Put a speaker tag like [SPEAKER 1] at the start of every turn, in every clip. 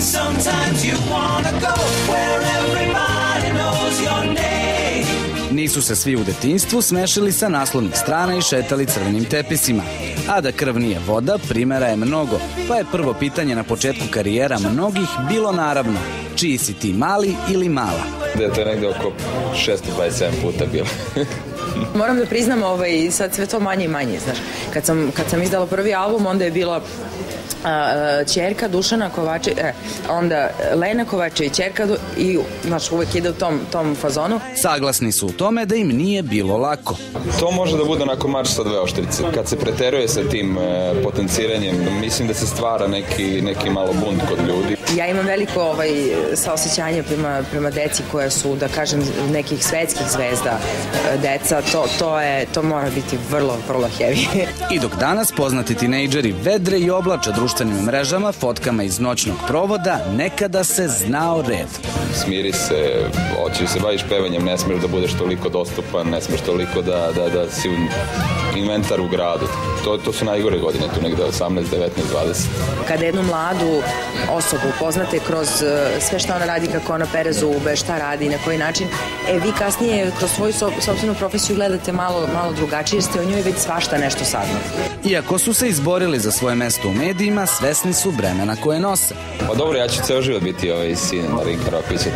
[SPEAKER 1] Sometimes you wanna go where everybody knows your name.
[SPEAKER 2] Nisu se svi u detinjstvu smešili sa naslovnih strana i šetali crvenim tepisima. A da krv nije voda, primjera je mnogo, pa je prvo pitanje na početku karijera mnogih bilo naravno: čiji si ti, mali ili mala?
[SPEAKER 3] To je negde oko 627 puta bilo.
[SPEAKER 4] Moram da priznam, sad sve to manje i manje, znaš. Kad sam izdala prvi album, onda je bilo ćerka Dušana Kovačević, onda Lena Kovačević, ćerka i, znaš, uvek ide u tom fazonu.
[SPEAKER 2] Saglasni su u tome da im nije bilo lako.
[SPEAKER 3] To može da bude onako mač sa dve oštrice. Kad se preteruje sa tim potenciranjem, mislim da se stvara neki malo bunt kod ljudi.
[SPEAKER 4] Ja imam veliko saosećanje prema deci koja su, da kažem, nekih svetskih zvezda deca. To mora biti vrlo, vrlo heavy.
[SPEAKER 2] I dok danas poznati tinejdžeri vedre i oblače društvenim mrežama fotkama iz noćnog provoda, nekada se znao red.
[SPEAKER 3] Smiri se, hoćeš se baviš pevanjem, ne smiješ da budeš toliko dostupan, ne smiješ toliko da si inventar u gradu. To su najgore godine, tu negde 18, 19, 20.
[SPEAKER 4] Kada jednu mladu osobu poznate kroz sve što ona radi, kako ona pere zube, šta radi i na koji način, vi kasnije kroz svoju sopstvenu profesiju gledate malo drugačije, jer ste o njoj već svašta nešto saznali.
[SPEAKER 2] Iako su se izborili za svoje mesto u medijima, svesni su bremena koje nose.
[SPEAKER 3] Pa dobro, ja ću ceo život biti sin Marinka Rokvića,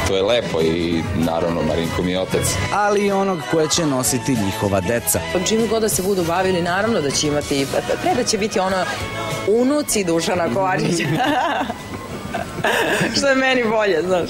[SPEAKER 3] to je lepo i naravno Marinko mi je otac.
[SPEAKER 2] Ali i onog koje će nositi njihova deca.
[SPEAKER 4] Čim god da se budu bavili, naravno da će imati, pre da će biti unuci Dušana Kovačevića. Što je meni bolje, znaš.